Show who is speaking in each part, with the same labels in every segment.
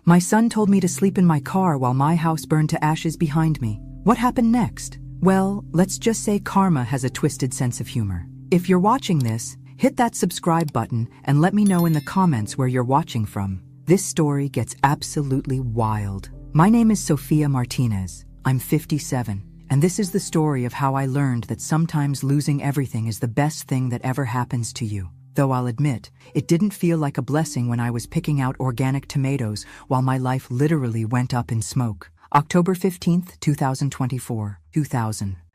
Speaker 1: My son told me to sleep in my car while my house burned to ashes behind me. What happened next? Well, let's just say karma has a twisted sense of humor. If you're watching this, hit that subscribe button and let me know in the comments where you're watching from. This story gets absolutely wild. My name is Sofia Martinez. I'm 57, and this is the story of how I learned that sometimes losing everything is the best thing that ever happens to you. Though I'll admit, it didn't feel like a blessing when I was picking out organic tomatoes while my life literally went up in smoke. October 15th, 2024.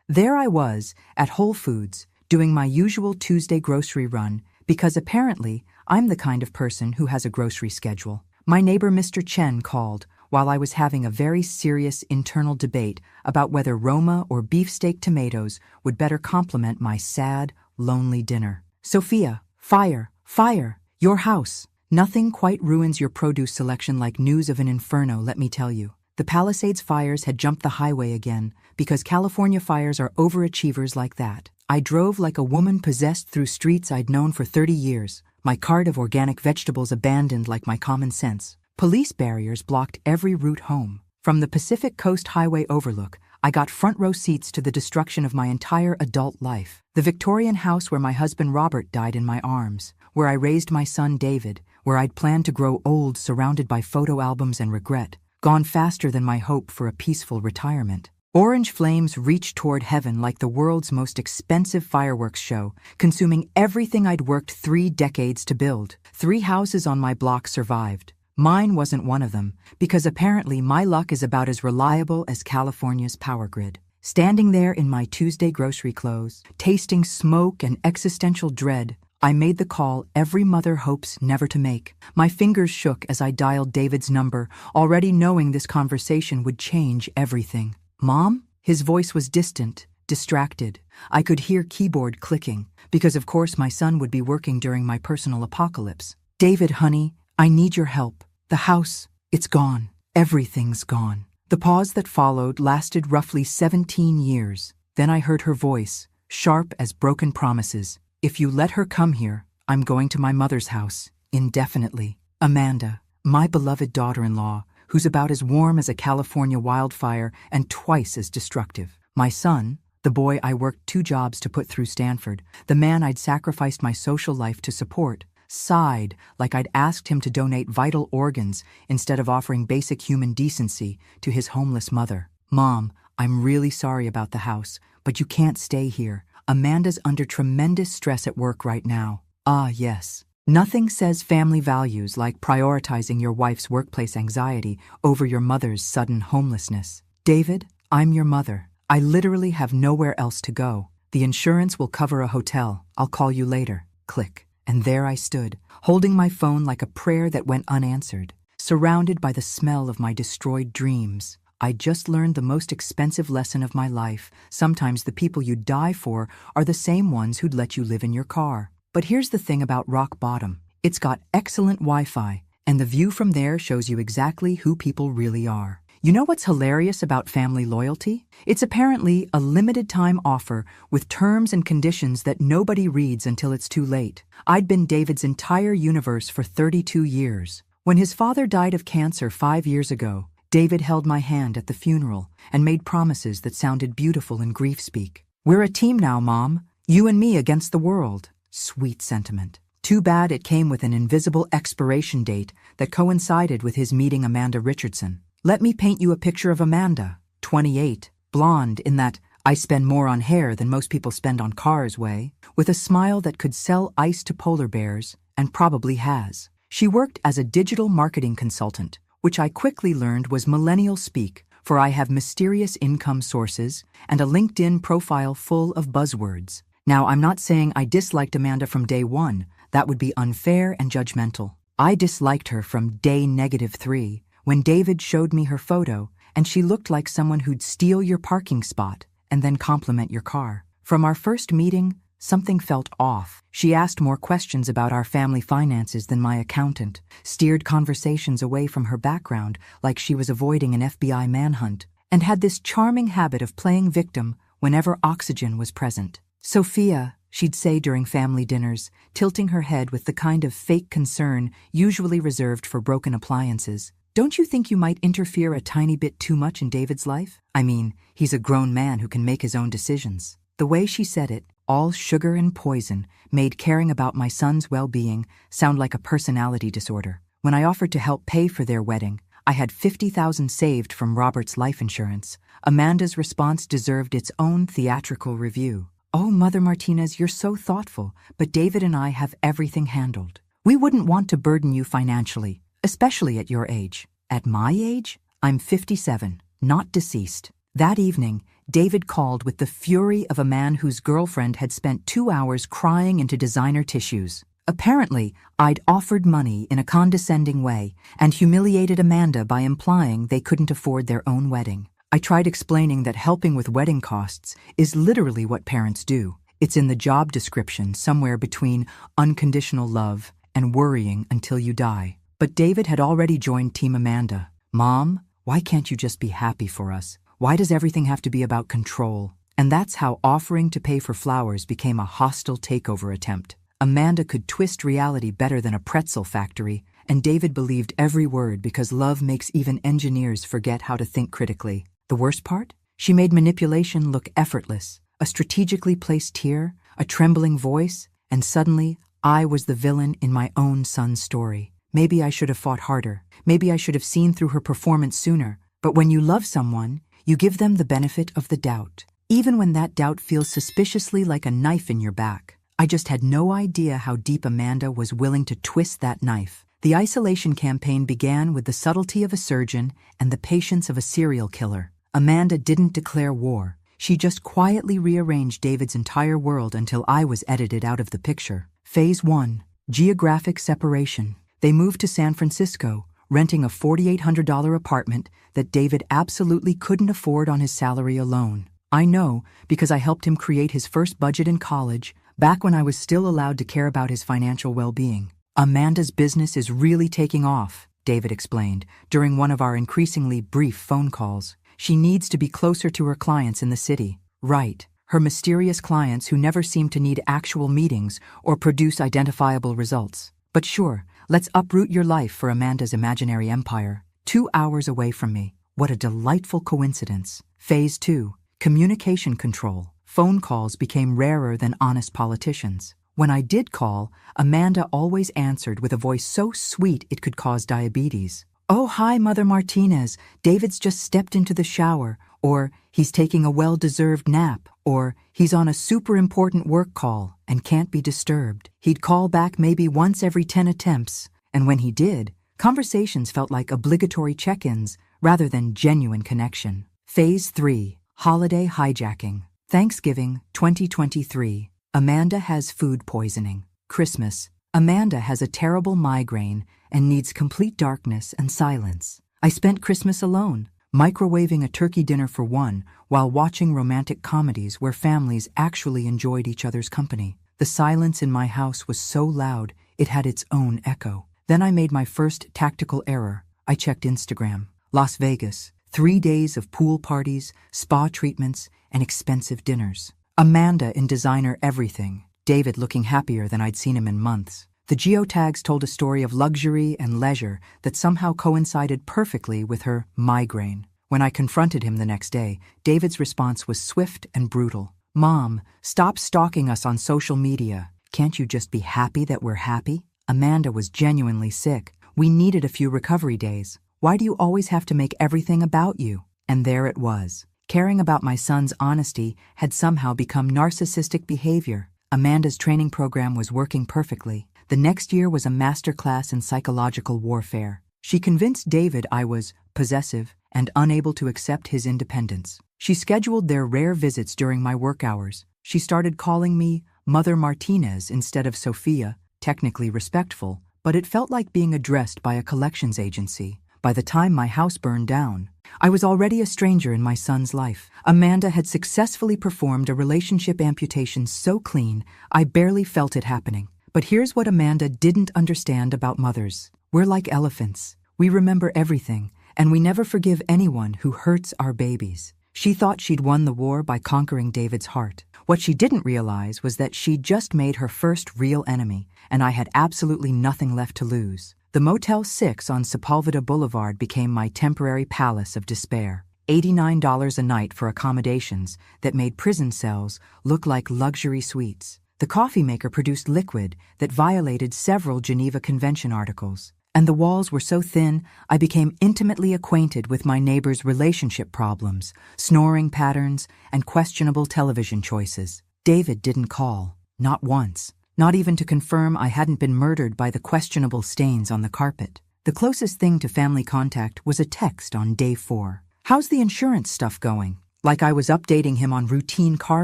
Speaker 1: There I was, at Whole Foods, doing my usual Tuesday grocery run, because apparently I'm the kind of person who has a grocery schedule. My neighbor Mr. Chen called while I was having a very serious internal debate about whether Roma or beefsteak tomatoes would better complement my sad, lonely dinner. Sofia, fire, your house. Nothing quite ruins your produce selection like news of an inferno, let me tell you. The Palisades fires had jumped the highway again, because California fires are overachievers like that. I drove like a woman possessed through streets I'd known for 30 years, my cart of organic vegetables abandoned like my common sense. Police barriers blocked every route home. From the Pacific Coast Highway overlook, I got front row seats to the destruction of my entire adult life. The Victorian house where my husband Robert died in my arms, where I raised my son David, where I'd planned to grow old surrounded by photo albums and regret, gone faster than my hope for a peaceful retirement. Orange flames reached toward heaven like the world's most expensive fireworks show, consuming everything I'd worked 3 decades to build. 3 houses on my block survived. Mine wasn't one of them, because apparently my luck is about as reliable as California's power grid. Standing there in my Tuesday grocery clothes, tasting smoke and existential dread, I made the call every mother hopes never to make. My fingers shook as I dialed David's number, already knowing this conversation would change everything. "Mom?" His voice was distant, distracted. I could hear keyboard clicking, because of course my son would be working during my personal apocalypse. "David, honey, I need your help. The house, it's gone. Everything's gone." The pause that followed lasted roughly 17 years. Then I heard her voice, sharp as broken promises. "If you let her come here, I'm going to my mother's house, indefinitely. Amanda, my beloved daughter-in-law, who's about as warm as a California wildfire and twice as destructive. My son, the boy I worked 2 jobs to put through Stanford, the man I'd sacrificed my social life to support, sighed like I'd asked him to donate vital organs instead of offering basic human decency to his homeless mother. "Mom, I'm really sorry about the house, but you can't stay here. Amanda's under tremendous stress at work right now." Ah, yes. Nothing says family values like prioritizing your wife's workplace anxiety over your mother's sudden homelessness. "David, I'm your mother. I literally have nowhere else to go. The insurance will cover a hotel. I'll call you later." Click. And there I stood, holding my phone like a prayer that went unanswered, surrounded by the smell of my destroyed dreams. I'd just learned the most expensive lesson of my life. Sometimes the people you die for are the same ones who'd let you live in your car. But here's the thing about rock bottom. It's got excellent Wi-Fi, and the view from there shows you exactly who people really are. You know what's hilarious about family loyalty? It's apparently a limited-time offer with terms and conditions that nobody reads until it's too late. I'd been David's entire universe for 32 years. When his father died of cancer 5 years ago, David held my hand at the funeral and made promises that sounded beautiful in grief speak. "We're a team now, Mom. You and me against the world." Sweet sentiment. Too bad it came with an invisible expiration date that coincided with his meeting Amanda Richardson. Let me paint you a picture of Amanda, 28, blonde in that "I spend more on hair than most people spend on cars" way, with a smile that could sell ice to polar bears, and probably has. She worked as a digital marketing consultant, which I quickly learned was millennial speak, for I have mysterious income sources and a LinkedIn profile full of buzzwords. Now, I'm not saying I disliked Amanda from day 1. That would be unfair and judgmental. I disliked her from day -3, when David showed me her photo, and she looked like someone who'd steal your parking spot and then compliment your car. From our first meeting, something felt off. She asked more questions about our family finances than my accountant, steered conversations away from her background like she was avoiding an FBI manhunt, and had this charming habit of playing victim whenever oxygen was present. "Sophia," she'd say during family dinners, tilting her head with the kind of fake concern usually reserved for broken appliances. Don't you think you might interfere a tiny bit too much in David's life? I mean, he's a grown man who can make his own decisions. The way she said it, all sugar and poison, made caring about my son's well-being sound like a personality disorder. When I offered to help pay for their wedding, I had $50,000 saved from Robert's life insurance. Amanda's response deserved its own theatrical review. Oh, Mother Martinez, you're so thoughtful, but David and I have everything handled. We wouldn't want to burden you financially, especially at your age. At my age, I'm 57, not deceased. That evening, David called with the fury of a man whose girlfriend had spent 2 hours crying into designer tissues. Apparently, I'd offered money in a condescending way and humiliated Amanda by implying they couldn't afford their own wedding. I tried explaining that helping with wedding costs is literally what parents do. It's in the job description somewhere between unconditional love and worrying until you die. But David had already joined Team Amanda. Mom, why can't you just be happy for us? Why does everything have to be about control? And that's how offering to pay for flowers became a hostile takeover attempt. Amanda could twist reality better than a pretzel factory, and David believed every word because love makes even engineers forget how to think critically. The worst part? She made manipulation look effortless. A strategically placed tear, a trembling voice, and suddenly I was the villain in my own son's story. Maybe I should have fought harder. Maybe I should have seen through her performance sooner. But when you love someone, you give them the benefit of the doubt, even when that doubt feels suspiciously like a knife in your back. I just had no idea how deep Amanda was willing to twist that knife. The isolation campaign began with the subtlety of a surgeon and the patience of a serial killer. Amanda didn't declare war. She just quietly rearranged David's entire world until I was edited out of the picture. Phase 1. Geographic separation. They moved to San Francisco, renting a $4,800 apartment that David absolutely couldn't afford on his salary alone. I know because I helped him create his first budget in college, back when I was still allowed to care about his financial well-being. Amanda's business is really taking off, David explained during one of our increasingly brief phone calls. She needs to be closer to her clients in the city. Right, her mysterious clients who never seem to need actual meetings or produce identifiable results. But sure, let's uproot your life for Amanda's imaginary empire. 2 hours away from me. What a delightful coincidence. Phase 2. Communication control. Phone calls became rarer than honest politicians. When I did call, Amanda always answered with a voice so sweet it could cause diabetes. Oh, hi, Mother Martinez. David's just stepped into the shower. Or, he's taking a well-deserved nap. Or, he's on a super important work call and can't be disturbed. He'd call back maybe once every 10 attempts. And when he did, conversations felt like obligatory check-ins rather than genuine connection. Phase 3. Holiday hijacking. Thanksgiving 2023. Amanda has food poisoning. Christmas. Amanda has a terrible migraine and needs complete darkness and silence. I spent Christmas alone, microwaving a turkey dinner for one while watching romantic comedies where families actually enjoyed each other's company. The silence in my house was so loud it had its own echo. Then I made my first tactical error. I checked Instagram. Las Vegas. 3 days of pool parties, spa treatments, and expensive dinners. Amanda in designer everything. David looking happier than I'd seen him in months. The geotags told a story of luxury and leisure that somehow coincided perfectly with her migraine. When I confronted him the next day, David's response was swift and brutal. Mom, stop stalking us on social media. Can't you just be happy that we're happy? Amanda was genuinely sick. We needed a few recovery days. Why do you always have to make everything about you? And there it was. Caring about my son's honesty had somehow become narcissistic behavior. Amanda's training program was working perfectly. The next year was a masterclass in psychological warfare. She convinced David I was possessive and unable to accept his independence. She scheduled their rare visits during my work hours. She started calling me Mother Martinez instead of Sophia, technically respectful, but it felt like being addressed by a collections agency. By the time my house burned down, I was already a stranger in my son's life. Amanda had successfully performed a relationship amputation so clean, I barely felt it happening. But here's what Amanda didn't understand about mothers. We're like elephants. We remember everything, and we never forgive anyone who hurts our babies. She thought she'd won the war by conquering David's heart. What she didn't realize was that she'd just made her first real enemy, and I had absolutely nothing left to lose. The Motel 6 on Sepulveda Boulevard became my temporary palace of despair. $89 a night for accommodations that made prison cells look like luxury suites. The coffee maker produced liquid that violated several Geneva Convention articles. And the walls were so thin, I became intimately acquainted with my neighbor's relationship problems, snoring patterns, and questionable television choices. David didn't call, not once, not even to confirm I hadn't been murdered by the questionable stains on the carpet. The closest thing to family contact was a text on day 4. "How's the insurance stuff going?" Like I was updating him on routine car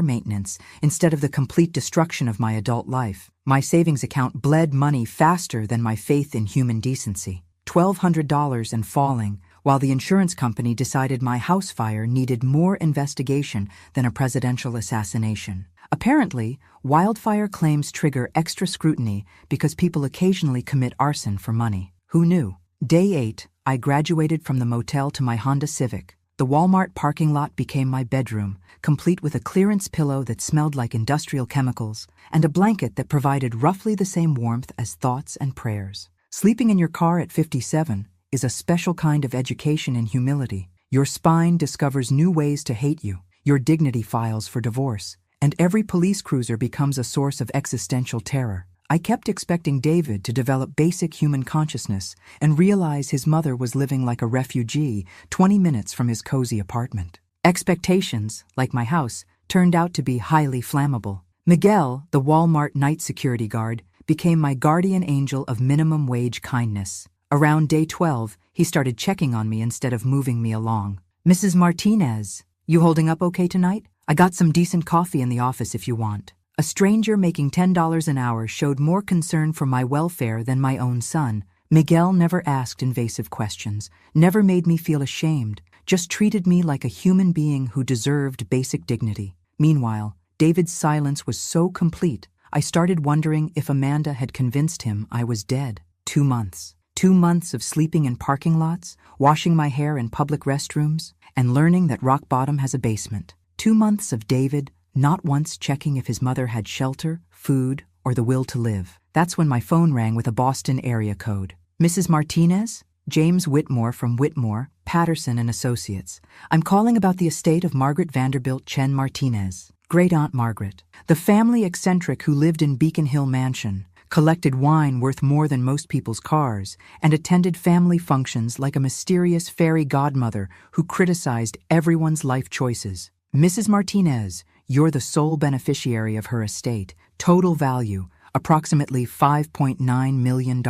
Speaker 1: maintenance instead of the complete destruction of my adult life. My savings account bled money faster than my faith in human decency. $1,200 and falling, while the insurance company decided my house fire needed more investigation than a presidential assassination. Apparently, wildfire claims trigger extra scrutiny because people occasionally commit arson for money. Who knew? Day 8, I graduated from the motel to my Honda Civic. The Walmart parking lot became my bedroom, complete with a clearance pillow that smelled like industrial chemicals and a blanket that provided roughly the same warmth as thoughts and prayers. Sleeping in your car at 57 is a special kind of education in humility. Your spine discovers new ways to hate you, your dignity files for divorce, and every police cruiser becomes a source of existential terror. I kept expecting David to develop basic human consciousness and realize his mother was living like a refugee 20 minutes from his cozy apartment. Expectations, like my house, turned out to be highly flammable. Miguel, the Walmart night security guard, became my guardian angel of minimum wage kindness. Around day 12, he started checking on me instead of moving me along. "Mrs. Martinez, you holding up okay tonight? I got some decent coffee in the office if you want." A stranger making $10 an hour showed more concern for my welfare than my own son. Miguel never asked invasive questions, never made me feel ashamed, just treated me like a human being who deserved basic dignity. Meanwhile, David's silence was so complete, I started wondering if Amanda had convinced him I was dead. 2 months. 2 months of sleeping in parking lots, washing my hair in public restrooms, and learning that rock bottom has a basement. 2 months of David not once checking if his mother had shelter, food, or the will to live. That's when my phone rang with a Boston area code. "Mrs. Martinez? James Whitmore from Whitmore, Patterson and Associates. I'm calling about the estate of Margaret Vanderbilt Chen Martinez. Great Aunt Margaret. The family eccentric who lived in Beacon Hill Mansion, collected wine worth more than most people's cars, and attended family functions like a mysterious fairy godmother who criticized everyone's life choices. Mrs. Martinez, you're the sole beneficiary of her estate. Total value, approximately $5.9 million.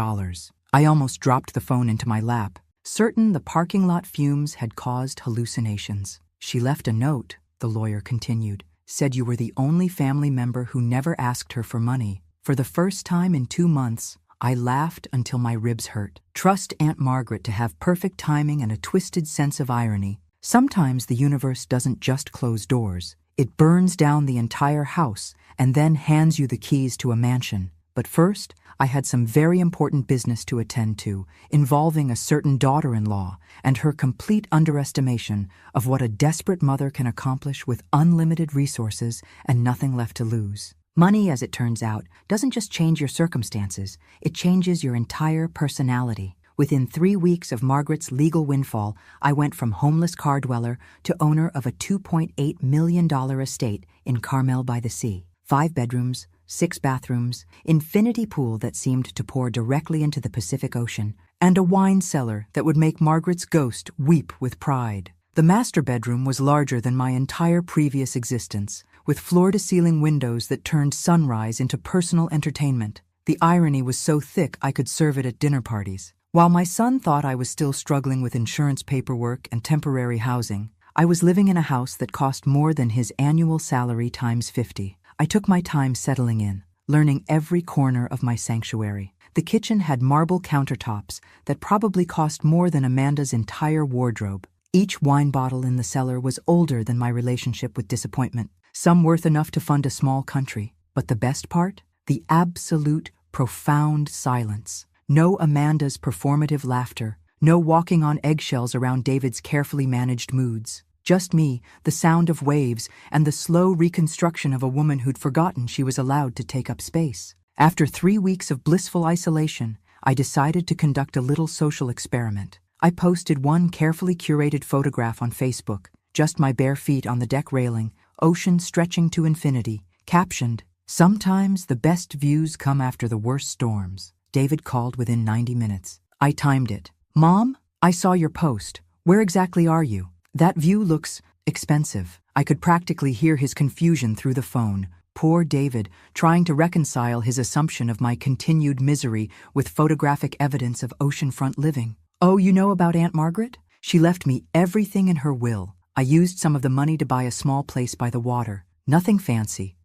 Speaker 1: I almost dropped the phone into my lap, certain the parking lot fumes had caused hallucinations. "She left a note," the lawyer continued, "said you were the only family member who never asked her for money. For the first time in 2 months, I laughed until my ribs hurt. Trust Aunt Margaret to have perfect timing and a twisted sense of irony. Sometimes the universe doesn't just close doors. It burns down the entire house and then hands you the keys to a mansion. But first, I had some very important business to attend to, involving a certain daughter-in-law and her complete underestimation of what a desperate mother can accomplish with unlimited resources and nothing left to lose. Money, as it turns out, doesn't just change your circumstances, it changes your entire personality. Within 3 weeks of Margaret's legal windfall, I went from homeless car dweller to owner of a $2.8 million estate in Carmel by the Sea. 5 bedrooms, 6 bathrooms, infinity pool that seemed to pour directly into the Pacific Ocean, and a wine cellar that would make Margaret's ghost weep with pride. The master bedroom was larger than my entire previous existence, with floor-to-ceiling windows that turned sunrise into personal entertainment. The irony was so thick I could serve it at dinner parties. While my son thought I was still struggling with insurance paperwork and temporary housing, I was living in a house that cost more than his annual salary times 50. I took my time settling in, learning every corner of my sanctuary. The kitchen had marble countertops that probably cost more than Amanda's entire wardrobe. Each wine bottle in the cellar was older than my relationship with disappointment, some worth enough to fund a small country. But the best part? The absolute, profound silence. No Amanda's performative laughter, no walking on eggshells around David's carefully managed moods. Just me, the sound of waves, and the slow reconstruction of a woman who'd forgotten she was allowed to take up space. After 3 weeks of blissful isolation, I decided to conduct a little social experiment. I posted one carefully curated photograph on Facebook, just my bare feet on the deck railing, ocean stretching to infinity, captioned, "Sometimes the best views come after the worst storms." David called within 90 minutes. I timed it. "Mom, I saw your post. Where exactly are you? That view looks expensive." I could practically hear his confusion through the phone. Poor David, trying to reconcile his assumption of my continued misery with photographic evidence of oceanfront living. "Oh, you know about Aunt Margaret? She left me everything in her will. I used some of the money to buy a small place by the water. Nothing fancy.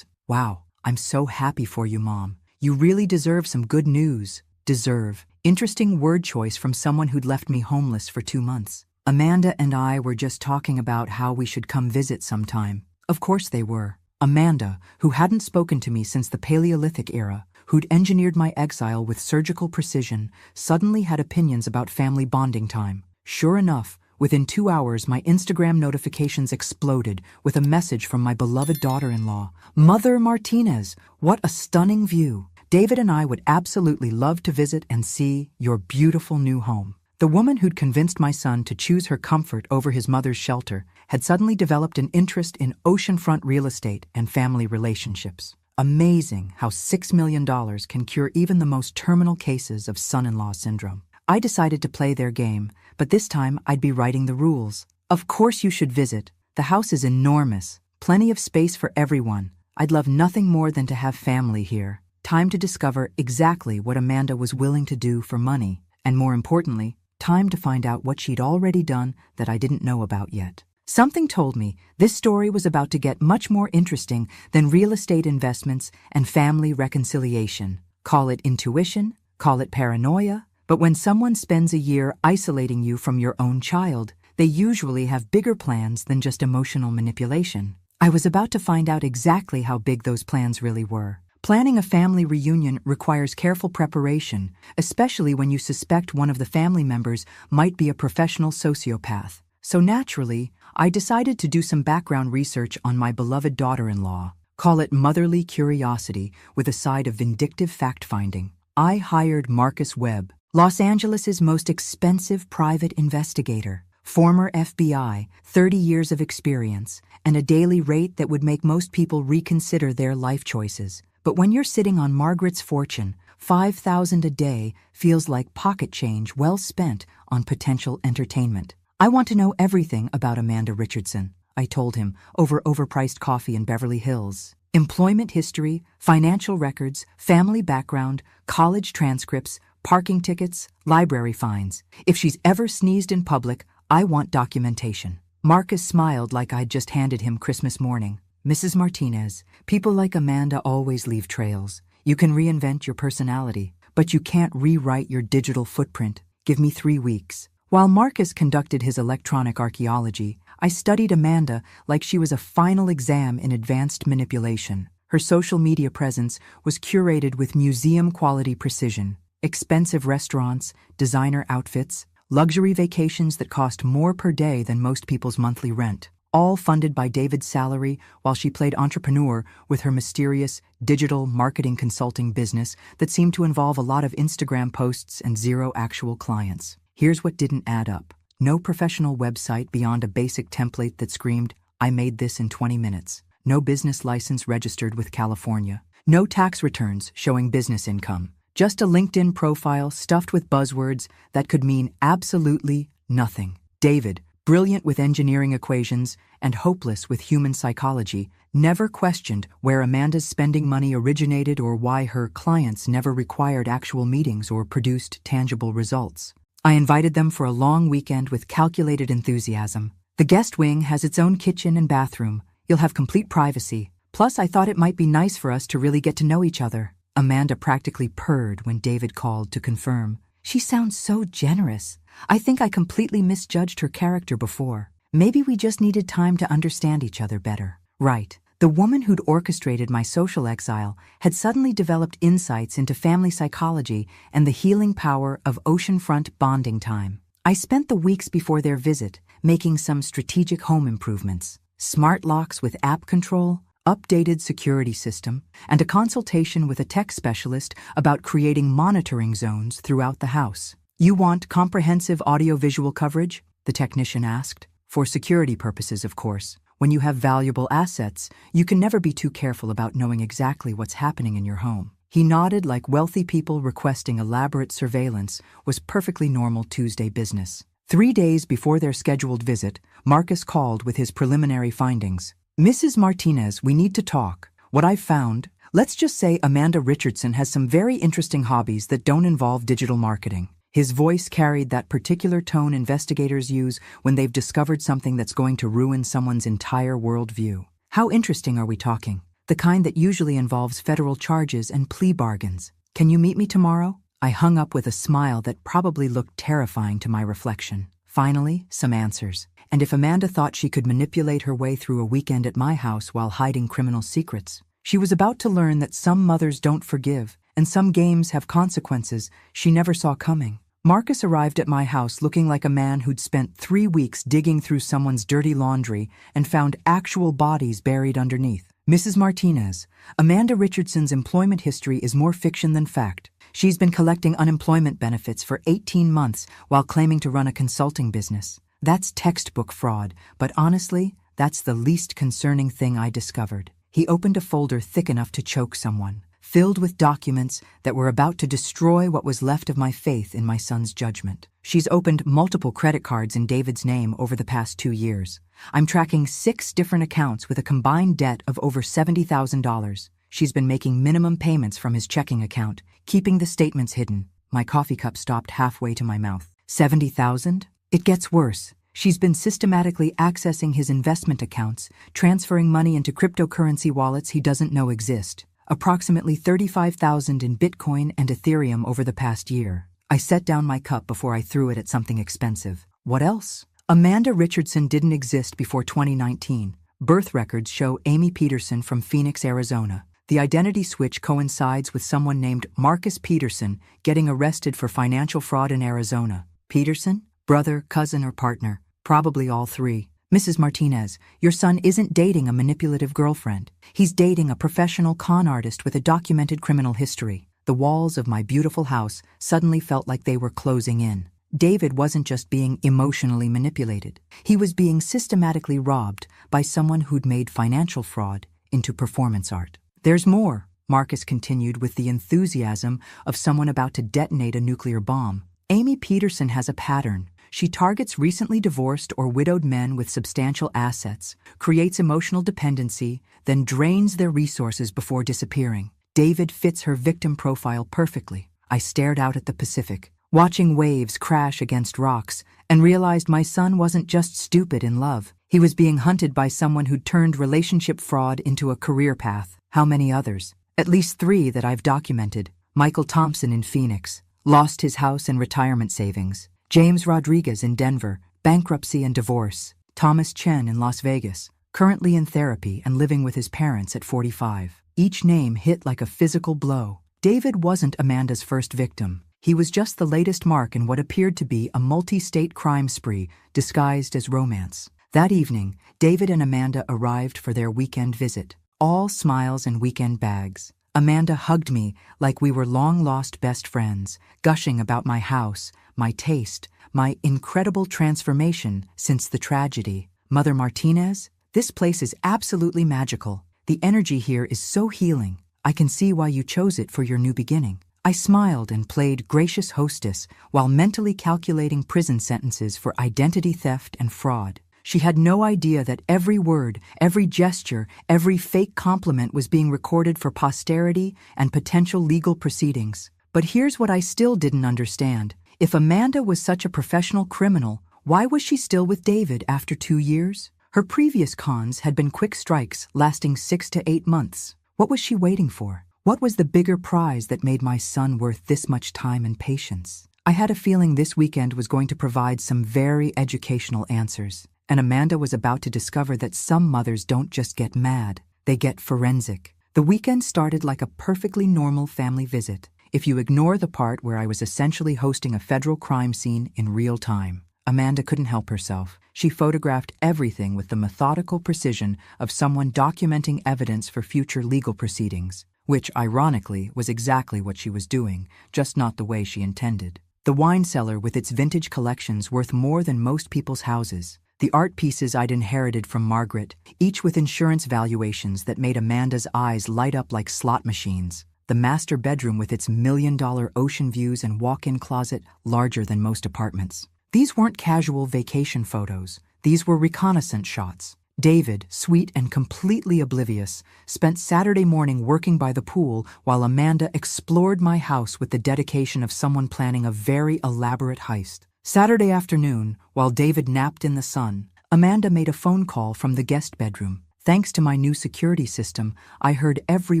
Speaker 1: Wow, I'm so happy for you, Mom. You really deserve some good news." Deserve. Interesting word choice from someone who'd left me homeless for 2 months. Amanda and I were just talking about how we should come visit sometime. Of course they were. Amanda, who hadn't spoken to me since the Paleolithic era, who'd engineered my exile with surgical precision, suddenly had opinions about family bonding time. Sure enough, within 2 hours my Instagram notifications exploded with a message from my beloved daughter-in-law. "Mother Martinez, what a stunning view. David and I would absolutely love to visit and see your beautiful new home." The woman who'd convinced my son to choose her comfort over his mother's shelter had suddenly developed an interest in oceanfront real estate and family relationships. Amazing how $6 million can cure even the most terminal cases of son-in-law syndrome. I decided to play their game, but this time I'd be writing the rules. "Of course you should visit. The house is enormous. Plenty of space for everyone. I'd love nothing more than to have family here." Time to discover exactly what Amanda was willing to do for money, and more importantly, time to find out what she'd already done that I didn't know about yet. Something told me this story was about to get much more interesting than real estate investments and family reconciliation. Call it intuition, call it paranoia, but when someone spends a year isolating you from your own child, they usually have bigger plans than just emotional manipulation. I was about to find out exactly how big those plans really were. Planning a family reunion requires careful preparation, especially when you suspect one of the family members might be a professional sociopath. So naturally, I decided to do some background research on my beloved daughter-in-law. Call it motherly curiosity with a side of vindictive fact-finding. I hired Marcus Webb, Los Angeles' most expensive private investigator, former FBI, 30 years of experience, and a daily rate that would make most people reconsider their life choices. But when you're sitting on Margaret's fortune, $5,000 a day feels like pocket change well spent on potential entertainment. "I want to know everything about Amanda Richardson," I told him over overpriced coffee in Beverly Hills. "Employment history, financial records, family background, college transcripts, parking tickets, library fines. If she's ever sneezed in public, I want documentation." Marcus smiled like I'd just handed him Christmas morning. "Mrs. Martinez, people like Amanda always leave trails. You can reinvent your personality, but you can't rewrite your digital footprint. Give me 3 weeks." While Marcus conducted his electronic archaeology, I studied Amanda like she was a final exam in advanced manipulation. Her social media presence was curated with museum-quality precision. Expensive restaurants, designer outfits, luxury vacations that cost more per day than most people's monthly rent. All funded by David's salary while she played entrepreneur with her mysterious digital marketing consulting business that seemed to involve a lot of Instagram posts and 0 actual clients. Here's what didn't add up. No professional website beyond a basic template that screamed, "I made this in 20 minutes." No business license registered with California. No tax returns showing business income. Just a LinkedIn profile stuffed with buzzwords that could mean absolutely nothing. David, brilliant with engineering equations and hopeless with human psychology, never questioned where Amanda's spending money originated or why her clients never required actual meetings or produced tangible results. I invited them for a long weekend with calculated enthusiasm. The guest wing has its own kitchen and bathroom. You'll have complete privacy. Plus, I thought it might be nice for us to really get to know each other. Amanda practically purred when David called to confirm. "She sounds so generous. I think I completely misjudged her character before. Maybe we just needed time to understand each other better." Right. The woman who'd orchestrated my social exile had suddenly developed insights into family psychology and the healing power of oceanfront bonding time. I spent the weeks before their visit making some strategic home improvements. Smart locks with app control, updated security system, and a consultation with a tech specialist about creating monitoring zones throughout the house. "You want comprehensive audiovisual coverage?" the technician asked. "For security purposes, of course. When you have valuable assets, you can never be too careful about knowing exactly what's happening in your home." He nodded like wealthy people requesting elaborate surveillance was perfectly normal Tuesday business. 3 days before their scheduled visit, Marcus called with his preliminary findings. "Mrs. Martinez, we need to talk. What I've found, let's just say Amanda Richardson has some very interesting hobbies that don't involve digital marketing." His voice carried that particular tone investigators use when they've discovered something that's going to ruin someone's entire worldview. "How interesting are we talking? The kind that usually involves federal charges and plea bargains. Can you meet me tomorrow?" I hung up with a smile that probably looked terrifying to my reflection. Finally, some answers. And if Amanda thought she could manipulate her way through a weekend at my house while hiding criminal secrets, she was about to learn that some mothers don't forgive, and some games have consequences she never saw coming. Marcus arrived at my house looking like a man who'd spent 3 weeks digging through someone's dirty laundry and found actual bodies buried underneath. "Mrs. Martinez, Amanda Richardson's employment history is more fiction than fact. She's been collecting unemployment benefits for 18 months while claiming to run a consulting business. That's textbook fraud, but honestly, that's the least concerning thing I discovered." He opened a folder thick enough to choke someone, filled with documents that were about to destroy what was left of my faith in my son's judgment. "She's opened multiple credit cards in David's name over the past 2 years. I'm tracking 6 different accounts with a combined debt of over $70,000. She's been making minimum payments from his checking account, keeping the statements hidden." My coffee cup stopped halfway to my mouth. 70,000? It gets worse. She's been systematically accessing his investment accounts, transferring money into cryptocurrency wallets he doesn't know exist. Approximately 35,000 in Bitcoin and Ethereum over the past year. I set down my cup before I threw it at something expensive. "What else?" "Amanda Richardson didn't exist before 2019. Birth records show Amy Peterson from Phoenix, Arizona. The identity switch coincides with someone named Marcus Peterson getting arrested for financial fraud in Arizona." "Peterson? Brother, cousin, or partner?" "Probably all 3. "Mrs. Martinez, your son isn't dating a manipulative girlfriend. He's dating a professional con artist with a documented criminal history." The walls of my beautiful house suddenly felt like they were closing in. David wasn't just being emotionally manipulated. He was being systematically robbed by someone who'd made financial fraud into performance art. "There's more," Marcus continued with the enthusiasm of someone about to detonate a nuclear bomb. "Amy Peterson has a pattern. She targets recently divorced or widowed men with substantial assets, creates emotional dependency, then drains their resources before disappearing. David fits her victim profile perfectly." I stared out at the Pacific, watching waves crash against rocks, and realized my son wasn't just stupid in love. He was being hunted by someone who'd turned relationship fraud into a career path. How many others? At least 3 that I've documented. Michael Thompson in Phoenix, lost his house and retirement savings. James Rodriguez in Denver, bankruptcy and divorce. Thomas Chen in Las Vegas, currently in therapy and living with his parents at 45. Each name hit like a physical blow. David wasn't Amanda's first victim. He was just the latest mark in what appeared to be a multi-state crime spree disguised as romance. That evening, David and Amanda arrived for their weekend visit, all smiles and weekend bags. Amanda hugged me like we were long-lost best friends, gushing about my house, my taste, my incredible transformation since the tragedy. "Mother Martinez, this place is absolutely magical. The energy here is so healing. I can see why you chose it for your new beginning." I smiled and played gracious hostess while mentally calculating prison sentences for identity theft and fraud. She had no idea that every word, every gesture, every fake compliment was being recorded for posterity and potential legal proceedings. But here's what I still didn't understand. If Amanda was such a professional criminal, why was she still with David after 2 years? Her previous cons had been quick strikes lasting 6 to 8 months. What was she waiting for? What was the bigger prize that made my son worth this much time and patience? I had a feeling this weekend was going to provide some very educational answers. And Amanda was about to discover that some mothers don't just get mad, they get forensic. The weekend started like a perfectly normal family visit, if you ignore the part where I was essentially hosting a federal crime scene in real time. Amanda couldn't help herself. She photographed everything with the methodical precision of someone documenting evidence for future legal proceedings, which, ironically, was exactly what she was doing, just not the way she intended. The wine cellar with its vintage collections worth more than most people's houses. The art pieces I'd inherited from Margaret, each with insurance valuations that made Amanda's eyes light up like slot machines. The master bedroom with its $1,000,000 ocean views and walk-in closet larger than most apartments. These weren't casual vacation photos. These were reconnaissance shots. David, sweet and completely oblivious, spent Saturday morning working by the pool while Amanda explored my house with the dedication of someone planning a very elaborate heist. Saturday afternoon, while David napped in the sun, Amanda made a phone call from the guest bedroom. Thanks to my new security system, I heard every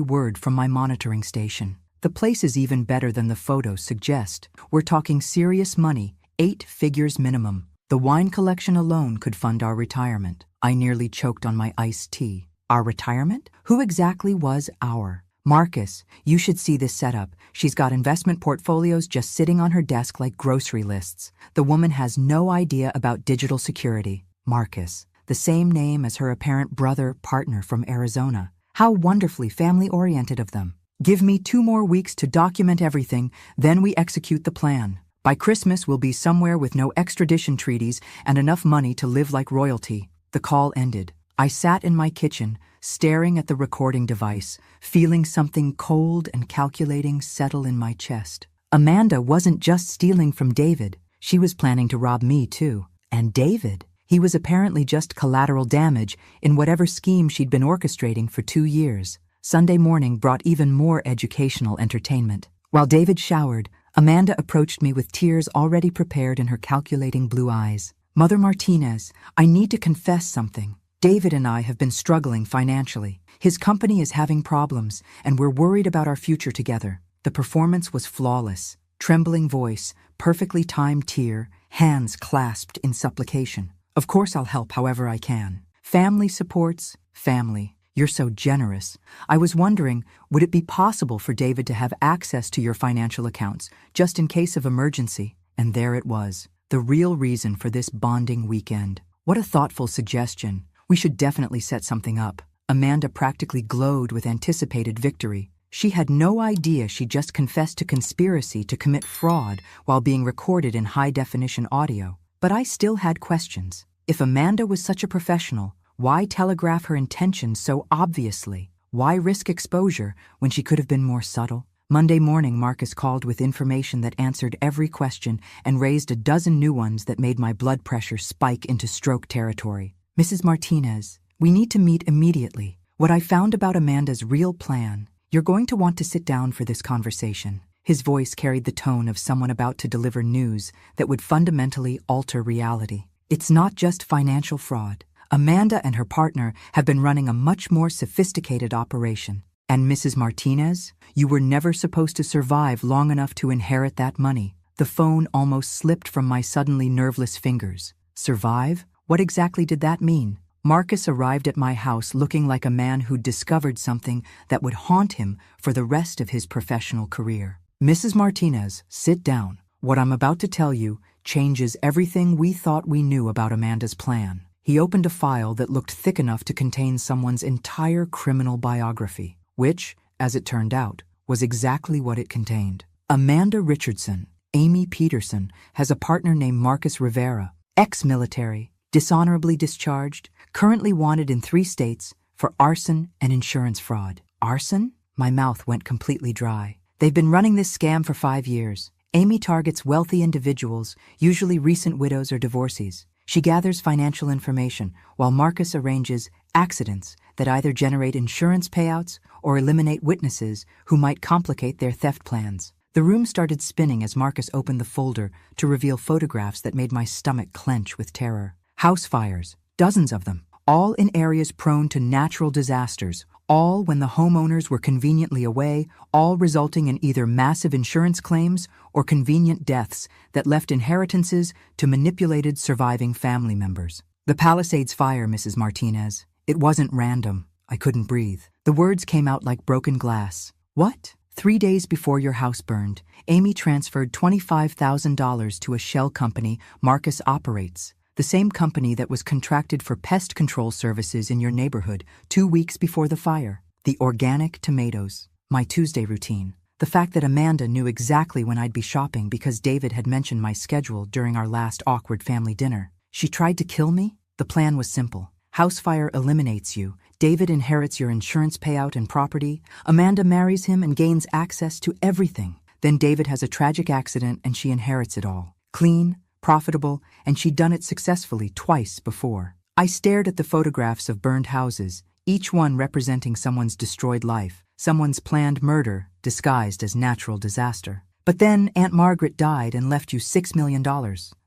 Speaker 1: word from my monitoring station. The place is even better than the photos suggest. We're talking serious money, 8 figures minimum. The wine collection alone could fund our retirement. I nearly choked on my iced tea. Our retirement? Who exactly was our? Marcus, you should see this setup. She's got investment portfolios just sitting on her desk like grocery lists. The woman has no idea about digital security. Marcus, the same name as her apparent partner from Arizona. How wonderfully family-oriented of them. Give me 2 more weeks to document everything, then we execute the plan. By Christmas, we'll be somewhere with no extradition treaties and enough money to live like royalty. The call ended. I sat in my kitchen, staring at the recording device, feeling something cold and calculating settle in my chest. Amanda wasn't just stealing from David. She was planning to rob me, too. And David? He was apparently just collateral damage in whatever scheme she'd been orchestrating for 2 years. Sunday morning brought even more educational entertainment. While David showered, Amanda approached me with tears already prepared in her calculating blue eyes. Mother Martinez, I need to confess something. David and I have been struggling financially. His company is having problems, and we're worried about our future together. The performance was flawless. Trembling voice, perfectly timed tear, hands clasped in supplication. Of course I'll help however I can. Family supports, family. You're so generous. I was wondering, would it be possible for David to have access to your financial accounts, just in case of emergency? And there it was, the real reason for this bonding weekend. What a thoughtful suggestion. We should definitely set something up. Amanda practically glowed with anticipated victory. She had no idea she just confessed to conspiracy to commit fraud while being recorded in high-definition audio. But I still had questions. If Amanda was such a professional, why telegraph her intentions so obviously? Why risk exposure when she could have been more subtle? Monday morning, Marcus called with information that answered every question and raised a dozen new ones that made my blood pressure spike into stroke territory. Mrs. Martinez, we need to meet immediately. What I found about Amanda's real plan. You're going to want to sit down for this conversation. His voice carried the tone of someone about to deliver news that would fundamentally alter reality. It's not just financial fraud. Amanda and her partner have been running a much more sophisticated operation. And Mrs. Martinez, you were never supposed to survive long enough to inherit that money. The phone almost slipped from my suddenly nerveless fingers. Survive? What exactly did that mean? Marcus arrived at my house looking like a man who'd discovered something that would haunt him for the rest of his professional career. Mrs. Martinez, sit down. What I'm about to tell you changes everything we thought we knew about Amanda's plan. He opened a file that looked thick enough to contain someone's entire criminal biography, which, as it turned out, was exactly what it contained. Amanda Richardson, Amy Peterson, has a partner named Marcus Rivera, ex-military, dishonorably discharged, currently wanted in 3 states for arson and insurance fraud. Arson? My mouth went completely dry. They've been running this scam for 5 years. Amy targets wealthy individuals, usually recent widows or divorcees. She gathers financial information, while Marcus arranges accidents that either generate insurance payouts or eliminate witnesses who might complicate their theft plans. The room started spinning as Marcus opened the folder to reveal photographs that made my stomach clench with terror. House fires, dozens of them, all in areas prone to natural disasters, all when the homeowners were conveniently away, all resulting in either massive insurance claims or convenient deaths that left inheritances to manipulated surviving family members. The Palisades fire, Mrs. Martinez. It wasn't random. I couldn't breathe. The words came out like broken glass. What? 3 days before your house burned, Amy transferred $25,000 to a shell company Marcus operates, the same company that was contracted for pest control services in your neighborhood 2 weeks before the fire. The organic tomatoes. My Tuesday routine. The fact that Amanda knew exactly when I'd be shopping because David had mentioned my schedule during our last awkward family dinner. She tried to kill me? The plan was simple. House fire eliminates you. David inherits your insurance payout and property. Amanda marries him and gains access to everything. Then David has a tragic accident and she inherits it all. Clean, profitable, and she'd done it successfully twice before. I stared at the photographs of burned houses, each one representing someone's destroyed life, someone's planned murder disguised as natural disaster. But then Aunt Margaret died and left you $6 million,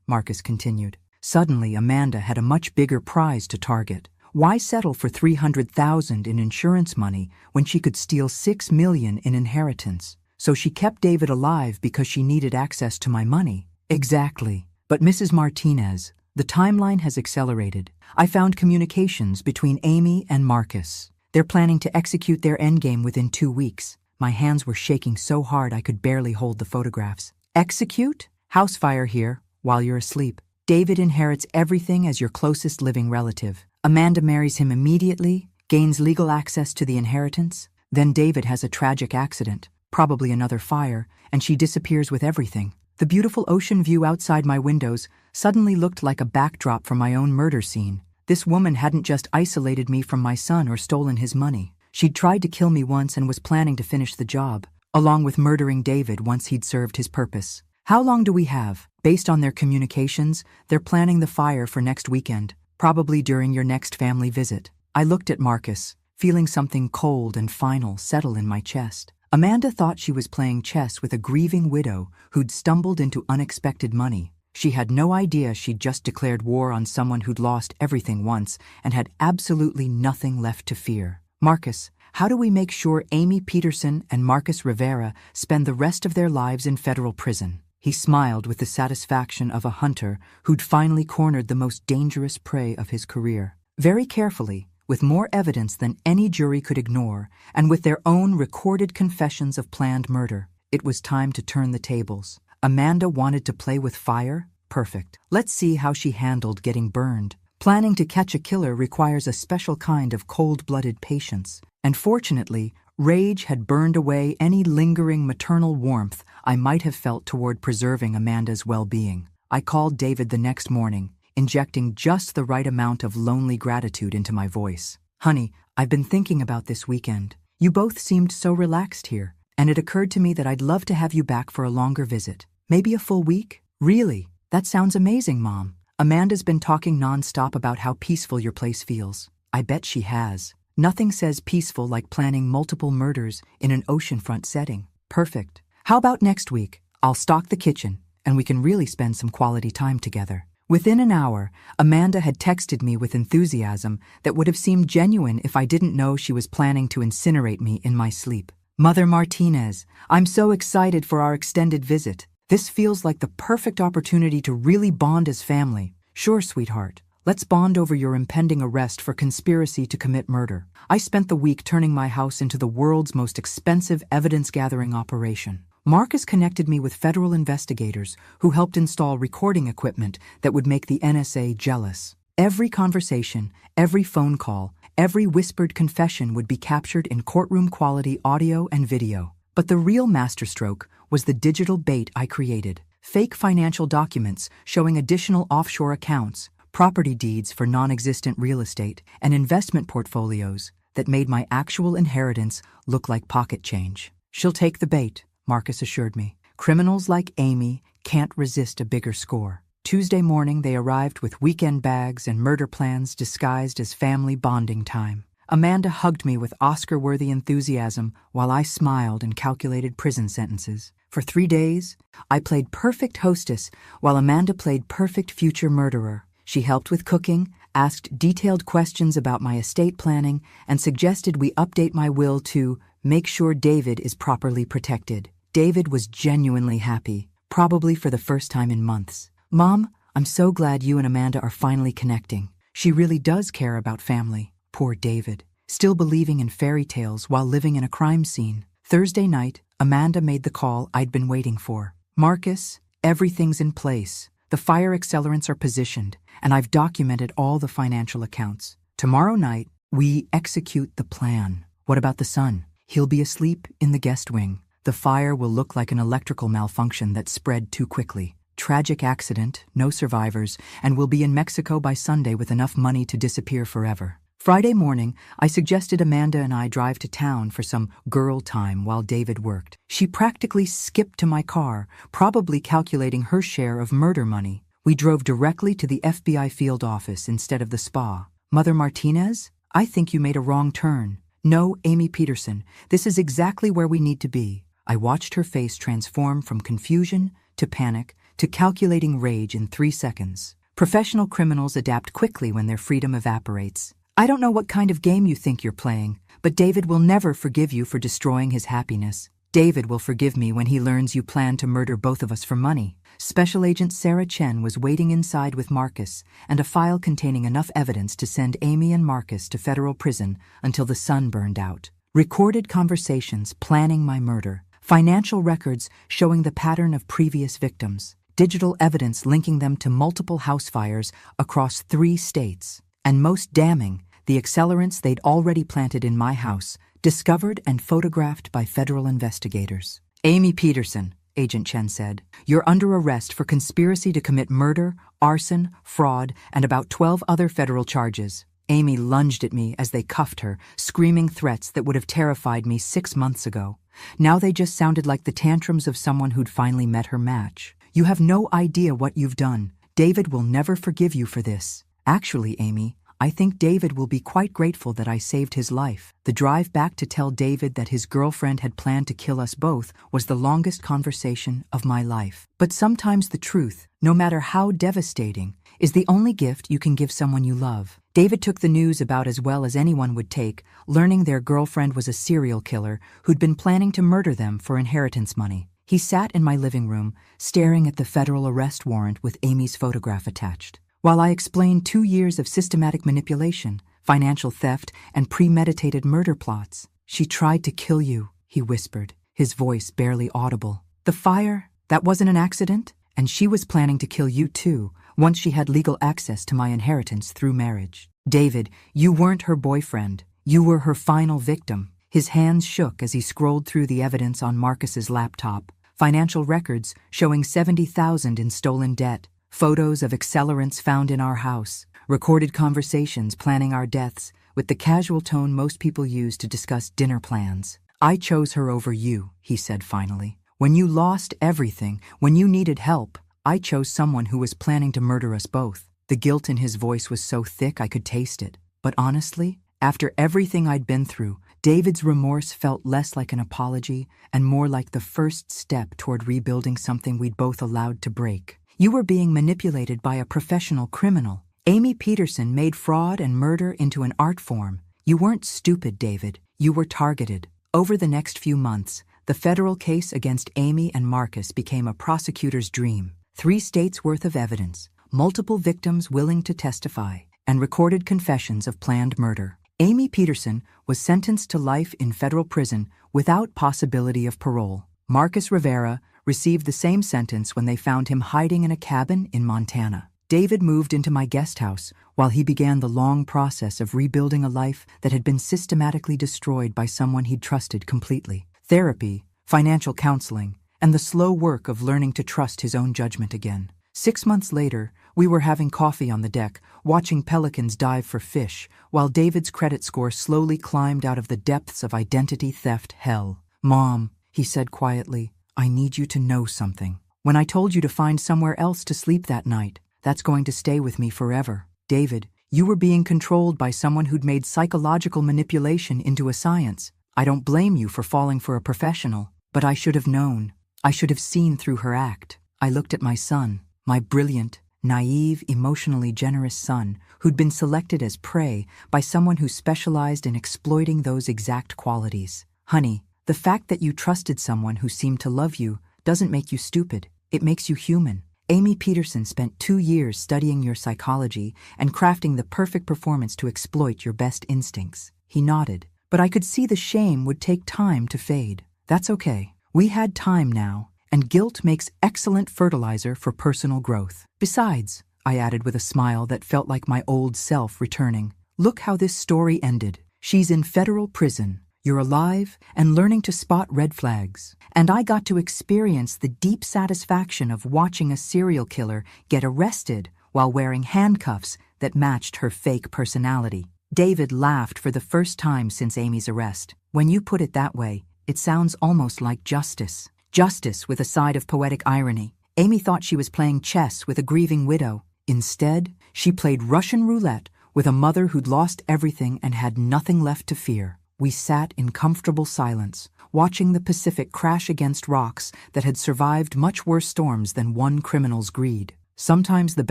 Speaker 1: Marcus continued. Suddenly, Amanda had a much bigger prize to target. Why settle for $300,000 in insurance money when she could steal $6 million in inheritance? So she kept David alive because she needed access to my money. Exactly. But Mrs. Martinez, the timeline has accelerated. I found communications between Amy and Marcus. They're planning to execute their endgame within 2 weeks. My hands were shaking so hard I could barely hold the photographs. Execute? House fire here, while you're asleep. David inherits everything as your closest living relative. Amanda marries him immediately, gains legal access to the inheritance. Then David has a tragic accident, probably another fire, and she disappears with everything. The beautiful ocean view outside my windows suddenly looked like a backdrop for my own murder scene. This woman hadn't just isolated me from my son or stolen his money. She'd tried to kill me once and was planning to finish the job, along with murdering David once he'd served his purpose. How long do we have? Based on their communications, they're planning the fire for next weekend, probably during your next family visit. I looked at Marcus, feeling something cold and final settle in my chest. Amanda thought she was playing chess with a grieving widow who'd stumbled into unexpected money. She had no idea she'd just declared war on someone who'd lost everything once and had absolutely nothing left to fear. Marcus, how do we make sure Amy Peterson and Marcus Rivera spend the rest of their lives in federal prison? He smiled with the satisfaction of a hunter who'd finally cornered the most dangerous prey of his career. Very carefully, with more evidence than any jury could ignore, and with their own recorded confessions of planned murder, it was time to turn the tables. Amanda wanted to play with fire? Perfect. Let's see how she handled getting burned. Planning to catch a killer requires a special kind of cold-blooded patience, and fortunately, rage had burned away any lingering maternal warmth I might have felt toward preserving Amanda's well-being. I called David the next morning, injecting just the right amount of lonely gratitude into my voice. Honey, I've been thinking about this weekend. You both seemed so relaxed here, and it occurred to me that I'd love to have you back for a longer visit. Maybe a full week? Really? That sounds amazing, Mom. Amanda's been talking nonstop about how peaceful your place feels. I bet she has. Nothing says peaceful like planning multiple murders in an oceanfront setting. Perfect. How about next week? I'll stock the kitchen, and we can really spend some quality time together. Within an hour, Amanda had texted me with enthusiasm that would have seemed genuine if I didn't know she was planning to incinerate me in my sleep. Mother Martinez, I'm so excited for our extended visit. This feels like the perfect opportunity to really bond as family. Sure, sweetheart. Let's bond over your impending arrest for conspiracy to commit murder. I spent the week turning my house into the world's most expensive evidence-gathering operation. Marcus connected me with federal investigators who helped install recording equipment that would make the NSA jealous. Every conversation, every phone call, every whispered confession would be captured in courtroom-quality audio and video. But the real masterstroke was the digital bait I created. Fake financial documents showing additional offshore accounts, property deeds for non-existent real estate, and investment portfolios that made my actual inheritance look like pocket change. She'll take the bait, Marcus assured me. Criminals like Amy can't resist a bigger score. Tuesday morning, they arrived with weekend bags and murder plans disguised as family bonding time. Amanda hugged me with Oscar-worthy enthusiasm while I smiled and calculated prison sentences. For 3 days, I played perfect hostess while Amanda played perfect future murderer. She helped with cooking, asked detailed questions about my estate planning, and suggested we update my will to make sure David is properly protected. David was genuinely happy, probably for the first time in months. Mom, I'm so glad you and Amanda are finally connecting. She really does care about family. Poor David, still believing in fairy tales while living in a crime scene. Thursday night, Amanda made the call I'd been waiting for. Marcus, everything's in place. The fire accelerants are positioned, and I've documented all the financial accounts. Tomorrow night, we execute the plan. What about the son? He'll be asleep in the guest wing. The fire will look like an electrical malfunction that spread too quickly. Tragic accident, no survivors, and we'll be in Mexico by Sunday with enough money to disappear forever. Friday morning, I suggested Amanda and I drive to town for some girl time while David worked. She practically skipped to my car, probably calculating her share of murder money. We drove directly to the FBI field office instead of the spa. Mother Martinez, I think you made a wrong turn. No, Amy Peterson, this is exactly where we need to be. I watched her face transform from confusion to panic to calculating rage in 3 seconds. Professional criminals adapt quickly when their freedom evaporates. I don't know what kind of game you think you're playing, but David will never forgive you for destroying his happiness. David will forgive me when he learns you plan to murder both of us for money. Special Agent Sarah Chen was waiting inside with Marcus and a file containing enough evidence to send Amy and Marcus to federal prison until the sun burned out. Recorded conversations planning my murder. Financial records showing the pattern of previous victims. Digital evidence linking them to multiple house fires across 3 states. And most damning, the accelerants they'd already planted in my house, discovered and photographed by federal investigators. Amy Peterson, Agent Chen said, you're under arrest for conspiracy to commit murder, arson, fraud, and about 12 other federal charges. Amy lunged at me as they cuffed her, screaming threats that would have terrified me 6 months ago. Now they just sounded like the tantrums of someone who'd finally met her match. You have no idea what you've done. David will never forgive you for this. Actually, Amy, I think David will be quite grateful that I saved his life. The drive back to tell David that his girlfriend had planned to kill us both was the longest conversation of my life. But sometimes the truth, no matter how devastating, is the only gift you can give someone you love. David took the news about as well as anyone would take, learning their girlfriend was a serial killer who'd been planning to murder them for inheritance money. He sat in my living room, staring at the federal arrest warrant with Amy's photograph attached. While I explained 2 years of systematic manipulation, financial theft, and premeditated murder plots, she tried to kill you, he whispered, his voice barely audible. The fire, that wasn't an accident? And she was planning to kill you too, once she had legal access to my inheritance through marriage. David, you weren't her boyfriend. You were her final victim. His hands shook as he scrolled through the evidence on Marcus's laptop. Financial records showing $70,000 in stolen debt. Photos of accelerants found in our house, recorded conversations planning our deaths with the casual tone most people use to discuss dinner plans. I chose her over you, he said finally. When you lost everything, when you needed help, I chose someone who was planning to murder us both. The guilt in his voice was so thick I could taste it. But honestly, after everything I'd been through, David's remorse felt less like an apology and more like the first step toward rebuilding something we'd both allowed to break. You were being manipulated by a professional criminal. Amy Peterson made fraud and murder into an art form. You weren't stupid, David. You were targeted. Over the next few months, the federal case against Amy and Marcus became a prosecutor's dream. 3 states' worth of evidence, multiple victims willing to testify, and recorded confessions of planned murder. Amy Peterson was sentenced to life in federal prison without possibility of parole. Marcus Rivera received the same sentence when they found him hiding in a cabin in Montana. David moved into my guest house while he began the long process of rebuilding a life that had been systematically destroyed by someone he'd trusted completely. Therapy, financial counseling, and the slow work of learning to trust his own judgment again. 6 months later, we were having coffee on the deck, watching pelicans dive for fish, while David's credit score slowly climbed out of the depths of identity theft hell. Mom, he said quietly, I need you to know something. When I told you to find somewhere else to sleep that night, that's going to stay with me forever. David, you were being controlled by someone who'd made psychological manipulation into a science. I don't blame you for falling for a professional, but I should have known. I should have seen through her act. I looked at my son, my brilliant, naive, emotionally generous son, who'd been selected as prey by someone who specialized in exploiting those exact qualities. Honey, the fact that you trusted someone who seemed to love you doesn't make you stupid. It makes you human. Amy Peterson spent 2 years studying your psychology and crafting the perfect performance to exploit your best instincts. He nodded, but I could see the shame would take time to fade. That's okay. We had time now, and guilt makes excellent fertilizer for personal growth. Besides, I added with a smile that felt like my old self returning, look how this story ended. She's in federal prison. You're alive and learning to spot red flags. And I got to experience the deep satisfaction of watching a serial killer get arrested while wearing handcuffs that matched her fake personality. David laughed for the first time since Amy's arrest. When you put it that way, it sounds almost like justice. Justice with a side of poetic irony. Amy thought she was playing chess with a grieving widow. Instead, she played Russian roulette with a mother who'd lost everything and had nothing left to fear. We sat in comfortable silence, watching the Pacific crash against rocks that had survived much worse storms than one criminal's greed. Sometimes the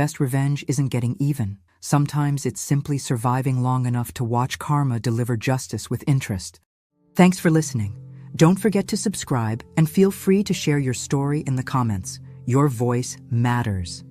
Speaker 1: best revenge isn't getting even. Sometimes it's simply surviving long enough to watch karma deliver justice with interest. Thanks for listening. Don't forget to subscribe and feel free to share your story in the comments. Your voice matters.